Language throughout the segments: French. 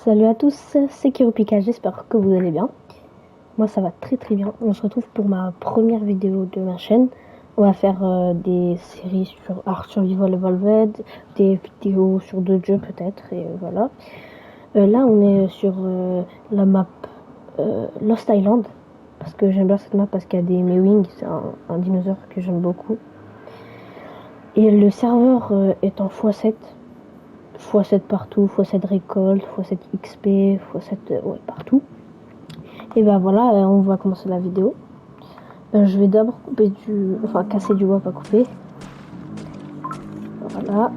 Salut à tous, c'est Kiropika, j'espère que vous allez bien. Moi ça va très très bien. On se retrouve pour ma première vidéo de ma chaîne. On va faire des séries sur Ark Survival Evolved, des vidéos sur d'autres jeux peut-être, et voilà. Là on est sur la map Lost Island, parce que j'aime bien cette map parce qu'il y a des Mewing, c'est un dinosaure que j'aime beaucoup. Et le serveur est en x7. x7 partout, x7 récolte, x7 XP, x7 ouais, partout. Et ben voilà, on va commencer la vidéo. Je vais d'abord couper enfin casser du bois, pas couper. Voilà.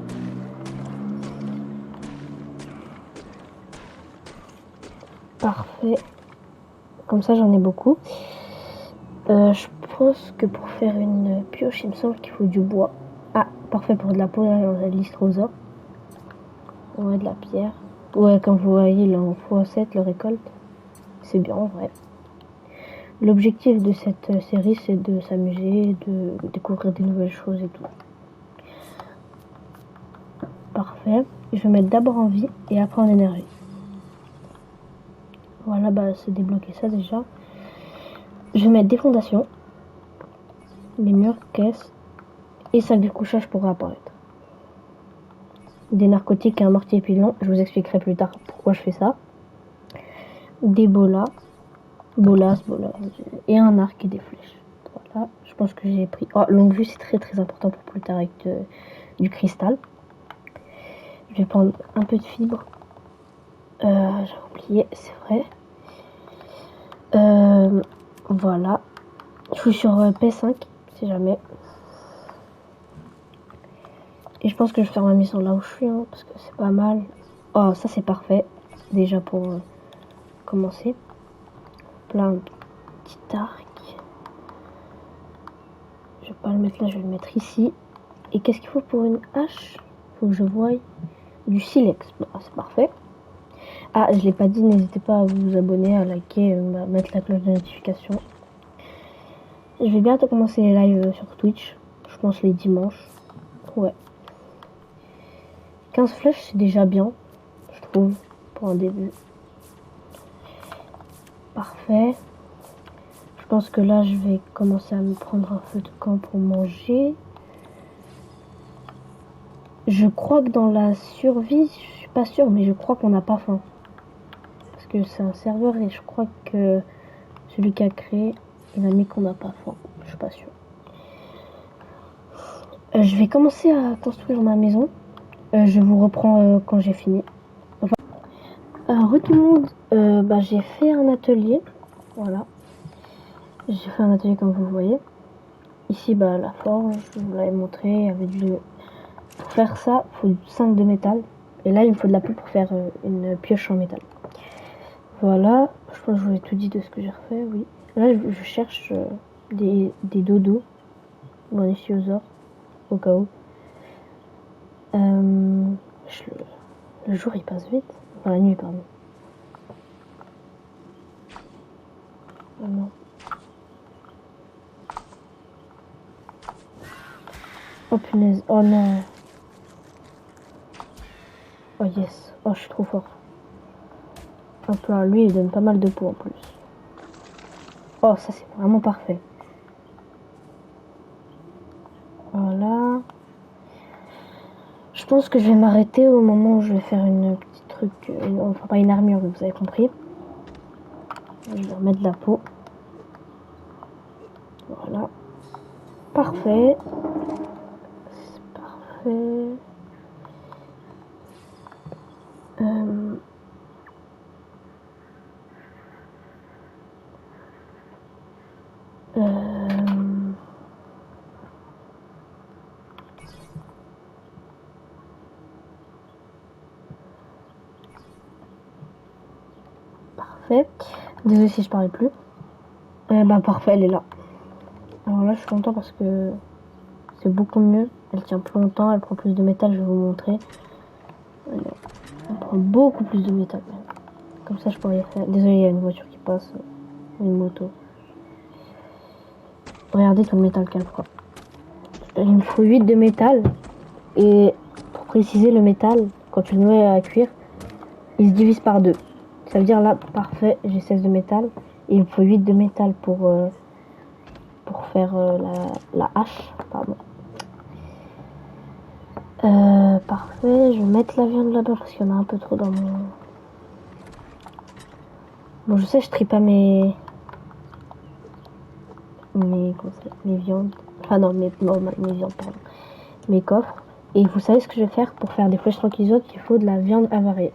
Parfait. Comme ça j'en ai beaucoup. Je pense que pour faire une pioche, il me semble qu'il faut du bois. Ah, parfait pour de la peau, on a l'istrosaure. Ouais, de la pierre. Ouais, comme vous voyez, il est en x7, le récolte. C'est bien en vrai. L'objectif de cette série, c'est de s'amuser, de découvrir des nouvelles choses et tout. Parfait. Je vais mettre d'abord en vie et après en énergie. Voilà, bah c'est débloqué ça déjà. Je vais mettre des fondations, des murs, caisses et sac de couchage pour réapparaître. Des narcotiques et un mortier pilon, je vous expliquerai plus tard pourquoi je fais ça. Des bolas, et un arc et des flèches. Voilà, je pense que j'ai pris. Oh, longue vue, c'est très très important pour plus tard avec du cristal. Je vais prendre un peu de fibre. J'ai oublié, c'est vrai. Voilà. Je suis sur P5, si jamais. Et je pense que je vais faire ma mission là où je suis, hein, parce que c'est pas mal. Oh, ça c'est parfait. Déjà pour commencer. Plein de petits arcs. Je vais pas le mettre là, je vais le mettre ici. Et qu'est-ce qu'il faut pour une hache? Faut que je voie du silex. Bon, c'est parfait. Ah, je l'ai pas dit, n'hésitez pas à vous abonner, à liker, à mettre la cloche de notification. Je vais bientôt commencer les lives sur Twitch. Je pense les dimanches. Ouais. 15 flèches, c'est déjà bien, je trouve, pour un début. Parfait. Je pense que là, je vais commencer à me prendre un feu de camp pour manger. Je crois que dans la survie, je suis pas sûre, mais je crois qu'on n'a pas faim. Parce que c'est un serveur et je crois que celui qui a créé, il a mis qu'on n'a pas faim. Je suis pas sûre. Je vais commencer à construire ma maison. Je vous reprends quand j'ai fini. Enfin, tout le monde, bah, j'ai fait un atelier. Voilà. J'ai fait un atelier comme vous voyez. Ici, bah, la forge, je vous l'avais montré, avec pour faire ça, il faut 5 de métal. Et là, il me faut de la peau pour faire une pioche en métal. Voilà, je pense que je vous ai tout dit de ce que j'ai refait, oui. Là, je cherche des dodos, ou ichthyosaures, au cas où. Le jour, il passe vite. Enfin, la nuit, pardon. Oh non. Oh punaise, oh non. Oh yes, oh je suis trop fort. Hop là, lui il donne pas mal de peau en plus. Oh ça c'est vraiment parfait. Voilà. Je pense que je vais m'arrêter au moment où je vais faire une petite truc, enfin pas une armure, mais vous avez compris. Je vais remettre de la peau. Voilà. Parfait. C'est parfait. Parfait. Désolée si je parlais plus. Bah parfait, elle est là. Alors là je suis content parce que c'est beaucoup mieux. Elle tient plus longtemps, elle prend plus de métal, je vais vous montrer. Elle prend beaucoup plus de métal. Comme ça je pourrais y faire. Désolé, il y a une voiture qui passe. Une moto. Regardez tout le métal qu'elle prend. Il me faut 8 de métal. Et pour préciser le métal, quand tu le mets à cuire, il se divise par 2. Ça veut dire là, parfait, j'ai 16 de métal. Et il me faut 8 de métal pour faire la hache. Pardon. Parfait, je vais mettre la viande là-bas parce qu'il y en a un peu trop dans mon... Bon, je sais, je trie pas mes viandes. Enfin non, mes viandes, pardon. Mes coffres. Et vous savez ce que je vais faire pour faire des flèches tranquillisantes, il faut de la viande avariée.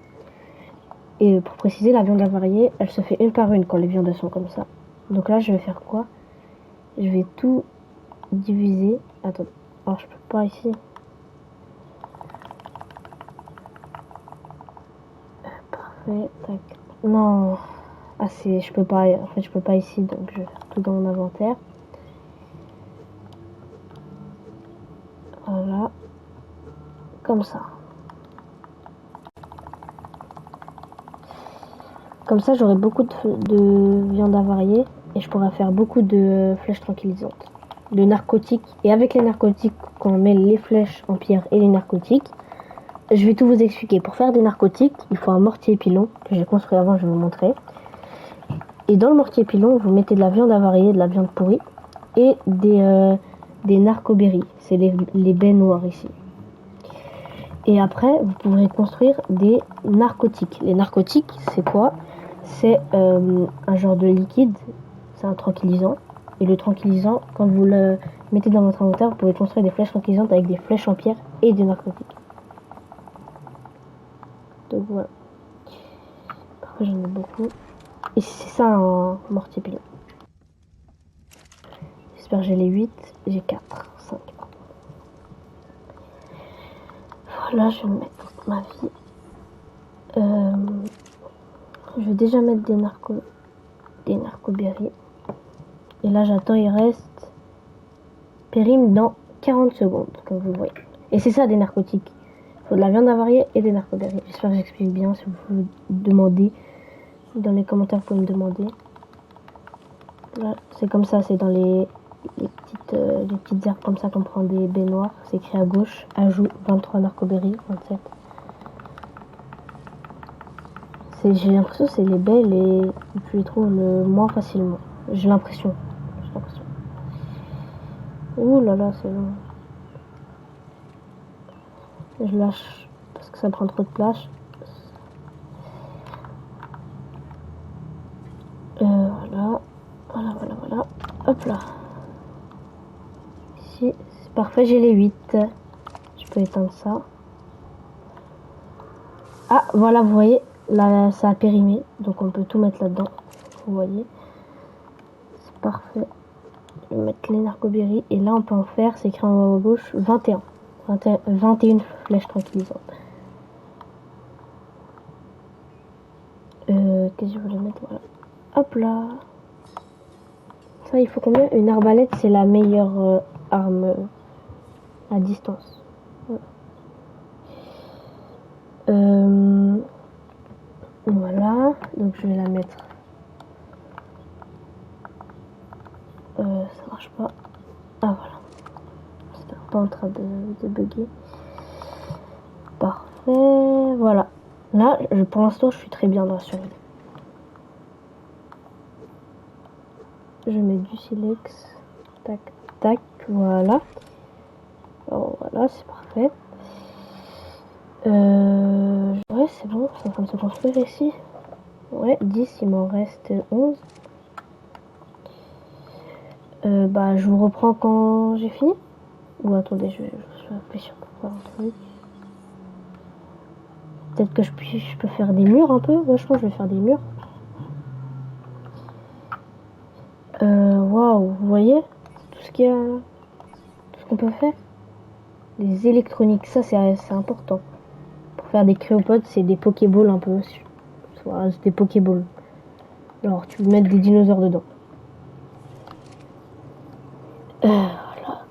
Et pour préciser, la viande avariée, elle se fait une par une quand les viandes sont comme ça. Donc là, je vais faire quoi? Je vais tout diviser. Attends, alors je peux pas ici. Parfait, tac. Non, ah je peux pas. En fait, je peux pas ici, donc je vais faire tout dans mon inventaire. Voilà, comme ça. Comme ça, j'aurai beaucoup de viande avariée et je pourrai faire beaucoup de flèches tranquillisantes, de narcotiques. Et avec les narcotiques, quand on met les flèches en pierre et les narcotiques, je vais tout vous expliquer. Pour faire des narcotiques, il faut un mortier pilon que j'ai construit avant, je vais vous montrer. Et dans le mortier pilon, vous mettez de la viande avariée, de la viande pourrie et des narcoberries. C'est les baies noires ici. Et après, vous pourrez construire des narcotiques. Les narcotiques, c'est quoi? C'est un genre de liquide, c'est un tranquillisant. Et le tranquillisant, quand vous le mettez dans votre inventaire, vous pouvez construire des flèches tranquillisantes avec des flèches en pierre et des narcotiques. Donc voilà. Parfois j'en ai beaucoup. Et c'est ça un mortier pilon. J'espère que j'ai les 8. J'ai 4, 5. Voilà, je vais mettre ma vie. Je vais déjà mettre des narcoberries. Et là, j'attends, il reste périme dans 40 secondes, comme vous le voyez. Et c'est ça des narcotiques. Il faut de la viande avariée et des narcoberries. J'espère que j'explique bien. Si vous vous demandez, dans les commentaires, vous pouvez me demander. Là, c'est comme ça, c'est dans les petites herbes comme ça qu'on prend des baies noires. C'est écrit à gauche, ajout 23 narcoberries, 27. J'ai l'impression que c'est les baies que tu les trouves le moins facilement. J'ai l'impression. Ouh là là, c'est long. Je lâche parce que ça prend trop de place. Voilà. Voilà. Hop là. Ici, c'est parfait, j'ai les 8. Je peux éteindre ça. Ah, voilà, vous voyez, là, ça a périmé. Donc on peut tout mettre là-dedans. Vous voyez. C'est parfait. Je vais mettre les narcoberries. Et là, on peut en faire, c'est écrit en haut à gauche, 21. 21 flèches tranquillisantes. Qu'est-ce que je voulais mettre? Voilà. Hop là. Ça, il faut combien? Une arbalète, c'est la meilleure arme à distance. Ouais. Voilà. Donc, je vais la mettre. Ça marche pas. Ah, voilà. C'était pas en train de bugger. Parfait. Voilà. Là, pour l'instant, je suis très bien dans la survie. Je mets du silex. Tac, tac. Voilà. Oh, voilà, c'est parfait. Ouais, c'est bon, c'est en train de se construire ici. Ouais, 10, il m'en reste 11. Bah, je vous reprends quand j'ai fini. Ou attendez, je suis réfléchir pour faire un truc. Peut-être que je peux faire des murs un peu. Ouais, je pense que je vais faire des murs. Waouh, vous voyez tout ce qu'il y a, tout ce qu'on peut faire. Les électroniques, ça c'est important. Pour faire des cryopods, c'est des pokéballs un peu. Soit c'est des pokéballs. Alors tu peux mettre des dinosaures dedans. Voilà.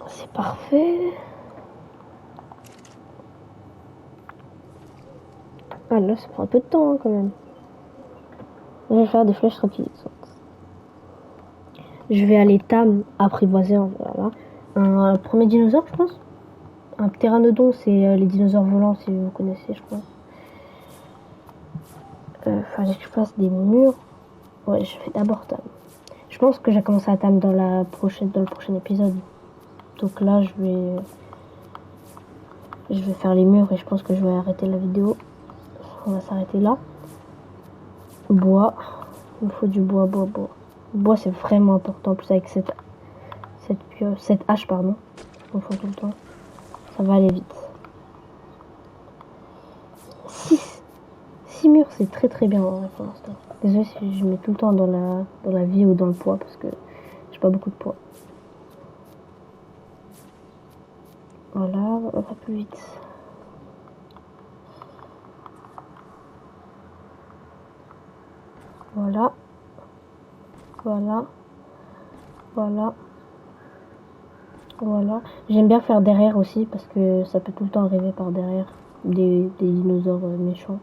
C'est parfait. Ah là, ça prend un peu de temps hein, quand même. Je vais faire des flèches tranquillisantes. Je vais aller tam apprivoiser voilà. Un premier dinosaure, je pense. Un ptéranodon, c'est les dinosaures volants, si vous connaissez, je crois. Fallait que je fasse des murs. Ouais, je fais d'abord table. Je pense que j'ai commencé à table dans le prochain épisode. Donc là, je vais faire les murs et je pense que je vais arrêter la vidéo. On va s'arrêter là. Bois. Il me faut du bois. Bois, c'est vraiment important. En plus, avec cette hache, pardon. Je confonds tout le temps. Ça va aller vite. 6 murs, c'est très bien pour l'instant. Désolé si je mets tout le temps dans la vie ou dans le poids parce que j'ai pas beaucoup de poids. Voilà, on va plus vite. Voilà. J'aime bien faire derrière aussi parce que ça peut tout le temps arriver par derrière des dinosaures méchants.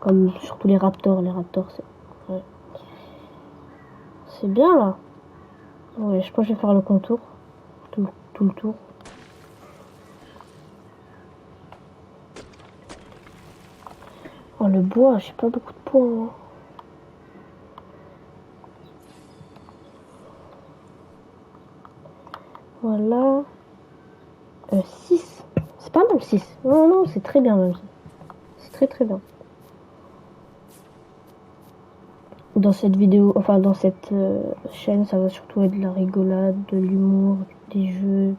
Comme surtout les raptors. Les raptors, c'est bien là. Ouais, je pense que je vais faire le contour. Tout le tour. Oh, le bois, j'ai pas beaucoup de poids. Hein. Voilà. 6. C'est pas mal 6. Non, c'est très bien même. C'est très bien. Dans cette vidéo, enfin dans cette chaîne, ça va surtout être de la rigolade, de l'humour, des jeux.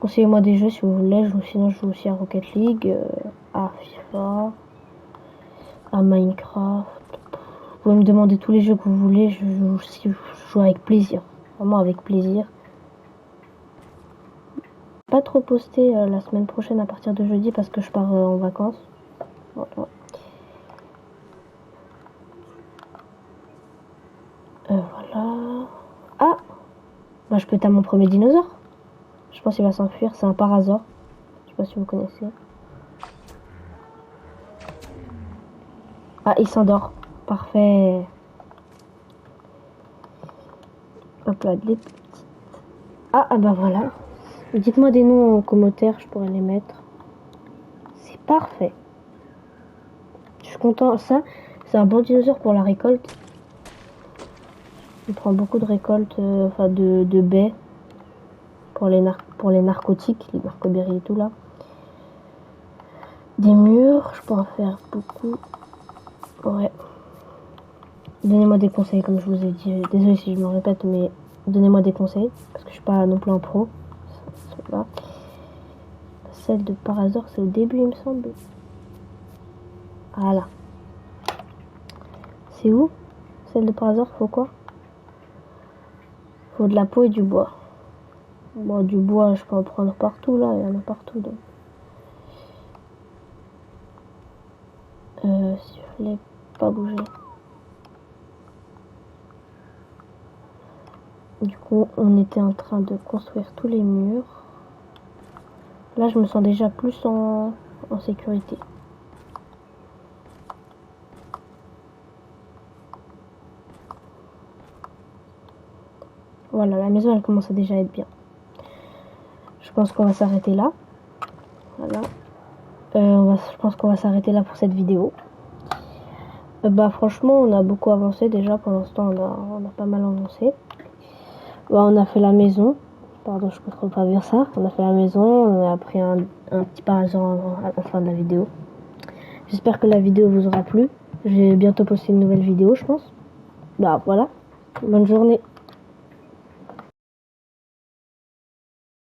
Conseillez-moi des jeux si vous voulez. Sinon, je joue aussi à Rocket League, à FIFA, à Minecraft. Vous pouvez me demander tous les jeux que vous voulez. Je joue avec plaisir. Vraiment avec plaisir. Pas trop poster la semaine prochaine à partir de jeudi parce que je pars en vacances. Voilà. Voilà. Ah, bah, je peux être à mon premier dinosaure. Je pense qu'il va s'enfuir. C'est un parasaure. Je sais pas si vous connaissez. Ah, il s'endort. Parfait. Hop là, des petites. Ah, bah voilà. Dites-moi des noms en commentaire, je pourrais les mettre. C'est parfait. Je suis content. Ça, c'est un bon dinosaure pour la récolte. Il prend beaucoup de récoltes, enfin de baies pour les narcotiques, les narcoberries et tout là. Des murs, je pourrais en faire beaucoup. Ouais. Donnez-moi des conseils, comme je vous ai dit. Désolé si je me répète, mais donnez-moi des conseils, parce que je suis pas non plus un pro. Là. Celle de Parasaur, c'est au début, il me semble. Voilà. C'est où? Celle de Parasaur, faut quoi? Faut de la peau et du bois. Bon, du bois, je peux en prendre partout, là. Il y en a partout, donc. Si je voulais pas bouger. Du coup, on était en train de construire tous les murs. Là, je me sens déjà plus en sécurité. Voilà, la maison, elle commence à déjà être bien. Je pense qu'on va s'arrêter là. Voilà. Je pense qu'on va s'arrêter là pour cette vidéo. Bah franchement, on a beaucoup avancé déjà. Pour l'instant, on a pas mal avancé. Bah, on a fait la maison. Pardon, je ne peux pas dire ça. On a fait la maison. On a pris un petit parasaure à la fin de la vidéo. J'espère que la vidéo vous aura plu. Je vais bientôt poster une nouvelle vidéo, je pense. Bah voilà. Bonne journée.